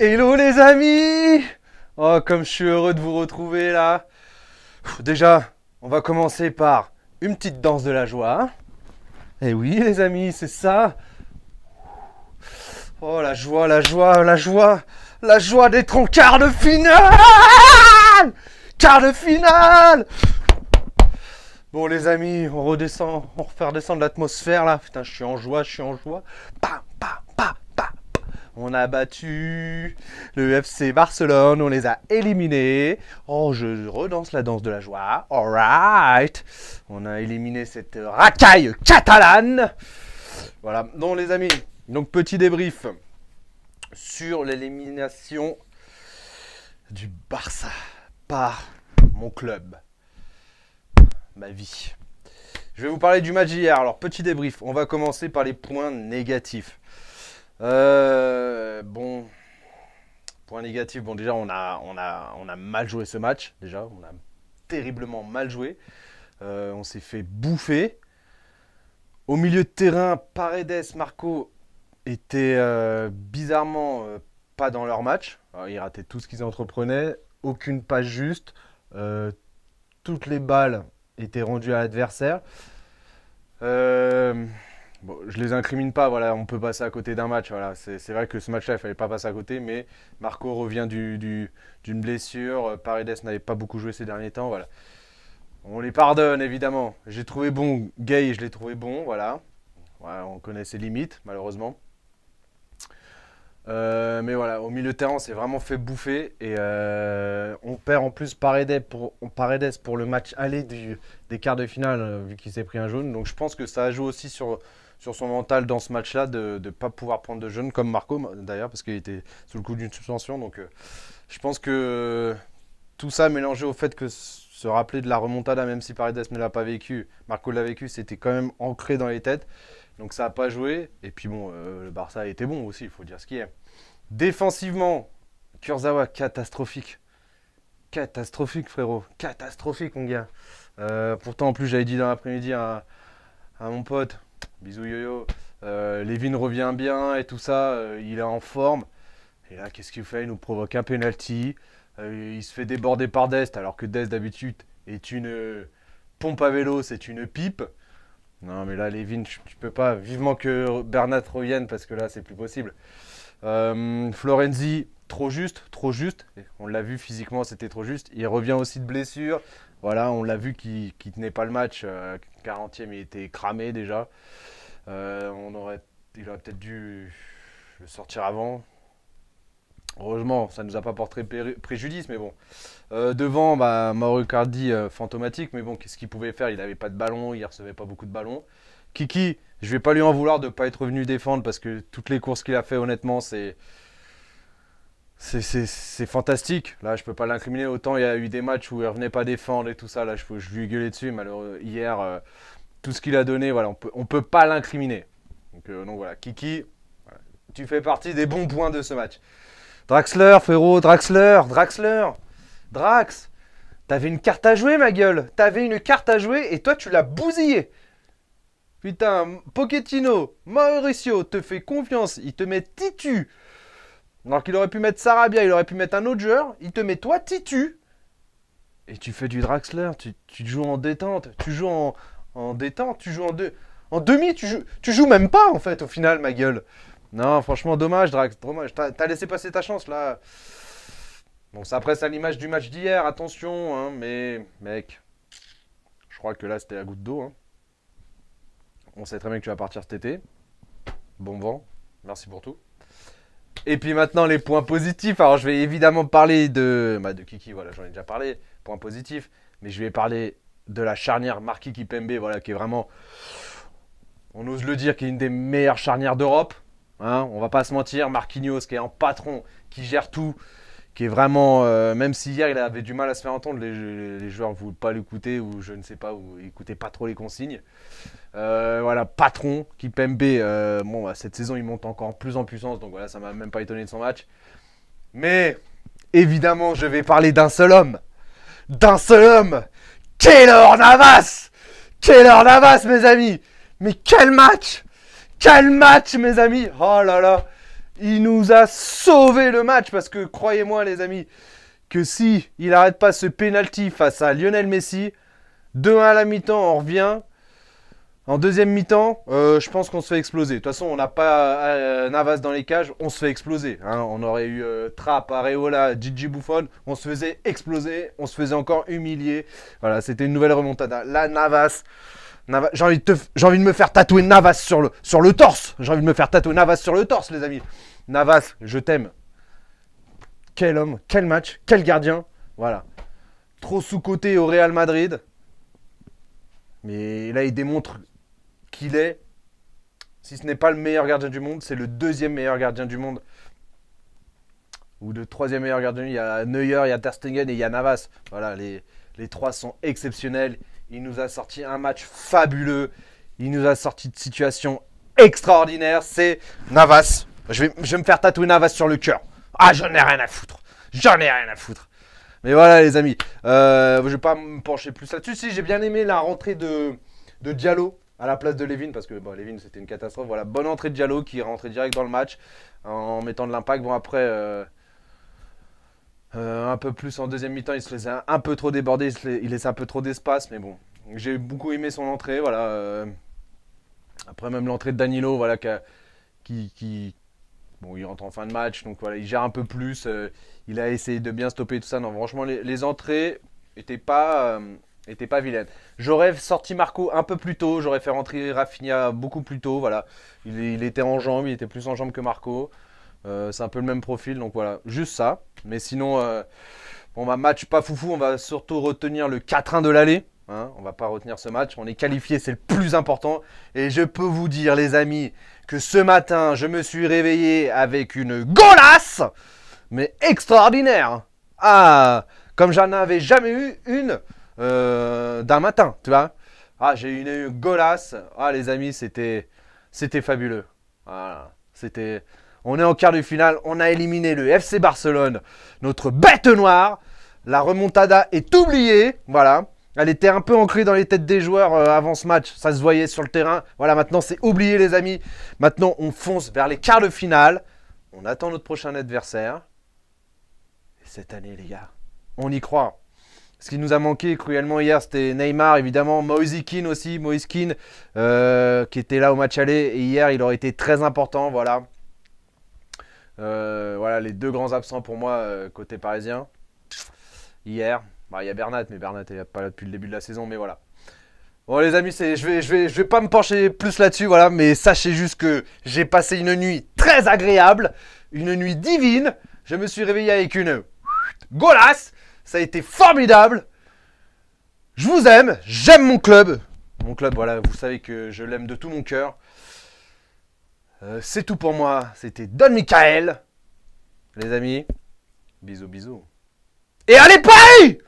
Hello les amis! Oh, comme je suis heureux de vous retrouver là. Déjà, on va commencer par une petite danse de la joie. Eh oui les amis, c'est ça. Oh la joie, la joie, la joie. La joie d'être en quart de finale! Quart de finale! Bon les amis, on redescend, on refait redescendre l'atmosphère là. Putain, je suis en joie, je suis en joie. Bam, bam, bam, bam. On a battu le FC Barcelone, on les a éliminés. Oh, je redanse la danse de la joie. Alright. On a éliminé cette racaille catalane. Voilà, donc les amis, donc petit débrief sur l'élimination du Barça par mon club, ma vie. Je vais vous parler du match d'hier. Alors, petit débrief, on va commencer par les points négatifs. Bon, point négatif, bon déjà on a mal joué ce match, déjà on a terriblement mal joué, on s'est fait bouffer. Au milieu de terrain, Paredes, Marco étaient bizarrement pas dans leur match. Alors, ils rataient tout ce qu'ils entreprenaient, aucune passe juste, toutes les balles étaient rendues à l'adversaire. Bon, je les incrimine pas, voilà, on peut passer à côté d'un match. Voilà. C'est vrai que ce match-là, il fallait pas passer à côté, mais Marco revient d'une blessure. Paredes n'avait pas beaucoup joué ces derniers temps. Voilà. On les pardonne, évidemment. J'ai trouvé bon Gay, je l'ai trouvé bon, voilà. Voilà. On connaît ses limites, malheureusement. Mais voilà, au milieu de terrain, on s'est vraiment fait bouffer. Et on perd en plus Paredes pour le match aller des quarts de finale, vu qu'il s'est pris un jaune. Donc je pense que ça joue aussi sur son mental dans ce match-là, de ne pas pouvoir prendre de jaune, comme Marco d'ailleurs, parce qu'il était sous le coup d'une suspension. Donc je pense que tout ça mélangé au fait que se rappeler de la remontada, même si Paredes ne l'a pas vécu, Marco l'a vécu, c'était quand même ancré dans les têtes. Donc ça n'a pas joué. Et puis bon, le Barça a été bon aussi, il faut dire ce qui est. Défensivement, Kurzawa, catastrophique. Catastrophique, frérot. Catastrophique, mon gars. Pourtant, en plus, j'avais dit dans l'après-midi à mon pote, bisous yo-yo, Lévin revient bien et tout ça, il est en forme. Et là, qu'est-ce qu'il fait? Il nous provoque un penalty. Il se fait déborder par Dest, alors que Dest, d'habitude, est une pompe à vélo, c'est une pipe. Non, mais là, Lévin, tu peux pas. Vivement que Bernat revienne, parce que là, c'est plus possible. Florenzi, trop juste, trop juste. On l'a vu physiquement, c'était trop juste. Il revient aussi de blessure. Voilà, on l'a vu qu'il tenait pas le match. 40e, il était cramé déjà. Il aurait peut-être dû le sortir avant. Heureusement, ça ne nous a pas porté préjudice, mais bon. Devant, Mauro Icardi, fantomatique, mais bon, qu'est-ce qu'il pouvait faire? Il n'avait pas de ballon, il recevait pas beaucoup de ballons. Kiki, je vais pas lui en vouloir de ne pas être venu défendre, parce que toutes les courses qu'il a fait, honnêtement, c'est fantastique. Là, je peux pas l'incriminer. Autant il y a eu des matchs où il revenait pas défendre et tout ça. Là, je lui ai gueulé dessus. Malheureusement, hier, tout ce qu'il a donné, voilà, on peut pas l'incriminer. Donc voilà, Kiki, voilà, tu fais partie des bons points de ce match. Draxler, frérot, Drax, t'avais une carte à jouer, ma gueule. T'avais une carte à jouer et toi, tu l'as bousillé. Putain, Pochettino, Mauricio te fait confiance, il te met Titu. Alors qu'il aurait pu mettre Sarabia, il aurait pu mettre un autre joueur, il te met toi Titu. Et tu fais du Draxler, tu joues en détente, tu joues en détente, tu joues en demi, tu joues même pas en fait au final, ma gueule. Non, franchement, dommage, Drax, dommage. T'as laissé passer ta chance là. Bon, ça après, c'est à l'image du match d'hier, attention, hein, mais mec, je crois que là c'était la goutte d'eau. Hein. On sait très bien que tu vas partir cet été. Bon vent, merci pour tout. Et puis maintenant, les points positifs. Alors, je vais évidemment parler de Kiki, voilà, j'en ai déjà parlé, points positifs. Mais je vais parler de la charnière Marquis Kimpembe, voilà, qui est vraiment, on ose le dire, qui est une des meilleures charnières d'Europe. Hein, on va pas se mentir, Marquinhos qui est en patron, qui gère tout, qui est vraiment, même si hier il avait du mal à se faire entendre, les joueurs ne voulaient pas l'écouter ou je ne sais pas, ou n'écoutaient pas trop les consignes. Voilà, patron, Kimpembe, bon, cette saison il monte encore plus en puissance, donc voilà, ça m'a même pas étonné de son match. Mais évidemment, je vais parler d'un seul homme, Keylor Navas, mes amis. Mais quel match, mes amis. Oh là là, Il nous a sauvé le match parce que croyez-moi les amis, que si il n'arrête pas ce penalty face à Lionel Messi, 2-1 à la mi-temps, on revient. En deuxième mi-temps, je pense qu'on se fait exploser. De toute façon, on n'a pas Navas dans les cages, on se fait exploser. Hein. On aurait eu Trapp, Areola, Gigi Buffon, on se faisait exploser, on se faisait encore humilier. Voilà, c'était une nouvelle remontada. Là, Navas j'ai envie de me faire tatouer Navas sur le torse. J'ai envie de me faire tatouer Navas sur le torse, les amis. Navas, je t'aime. Quel homme, quel match, quel gardien. Voilà. Trop sous-coté au Real Madrid. Mais là, il démontre qu'il est, si ce n'est pas le meilleur gardien du monde, c'est le deuxième meilleur gardien du monde. Ou le troisième meilleur gardien. Il y a Neuer, il y a Ter Stegen et il y a Navas. Voilà, les trois sont exceptionnels. Il nous a sorti un match fabuleux. Il nous a sorti de situations extraordinaires. C'est Navas. Je vais me faire tatouer Navas sur le cœur. Ah, j'en ai rien à foutre. J'en ai rien à foutre. Mais voilà, les amis. Je vais pas me pencher plus là-dessus. Si, j'ai bien aimé la rentrée de Diallo à la place de Levin. Parce que bon, Levin, c'était une catastrophe. Voilà, bonne entrée de Diallo qui est rentré direct dans le match en mettant de l'impact. Bon, après... un peu plus en deuxième mi-temps, il se laissait un peu trop déborder, il laissait un peu trop d'espace, mais bon, j'ai beaucoup aimé son entrée, voilà. Après même l'entrée de Danilo, voilà, bon, il rentre en fin de match, donc voilà, il gère un peu plus, il a essayé de bien stopper tout ça. Non, franchement, les entrées étaient pas vilaines. J'aurais sorti Marco un peu plus tôt, j'aurais fait rentrer Rafinha beaucoup plus tôt, voilà. Il était en jambes, il était plus en jambes que Marco. C'est un peu le même profil, donc voilà, juste ça. Mais sinon, bon, bah, match pas foufou, on va surtout retenir le 4-1 de l'aller. Hein, on va pas retenir ce match, on est qualifié, c'est le plus important. Et je peux vous dire, les amis, que ce matin, je me suis réveillé avec une golasse, mais extraordinaire. Ah, comme j'en avais jamais eu une d'un matin, tu vois. Ah, j'ai eu une golasse. Ah, les amis, c'était fabuleux. Voilà, c'était... On est en quart de finale, on a éliminé le FC Barcelone, notre bête noire. La remontada est oubliée, voilà. Elle était un peu ancrée dans les têtes des joueurs avant ce match, ça se voyait sur le terrain. Voilà, maintenant c'est oublié les amis. Maintenant on fonce vers les quarts de finale. On attend notre prochain adversaire. Et cette année les gars, on y croit. Ce qui nous a manqué cruellement hier, c'était Neymar, évidemment, Moise Kean aussi, qui était là au match aller. Et hier, il aurait été très important, voilà. Voilà les deux grands absents pour moi côté parisien. Hier, bah, il y a Bernat, mais Bernat n'est pas là depuis le début de la saison, mais voilà. Bon les amis, je vais pas me pencher plus là-dessus, voilà, mais sachez juste que j'ai passé une nuit très agréable, une nuit divine. Je me suis réveillé avec une golasse, ça a été formidable. Je vous aime, j'aime mon club. Mon club, voilà, vous savez que je l'aime de tout mon cœur. C'est tout pour moi, c'était Don Michael. Les amis, bisous bisous. Et allez Paris!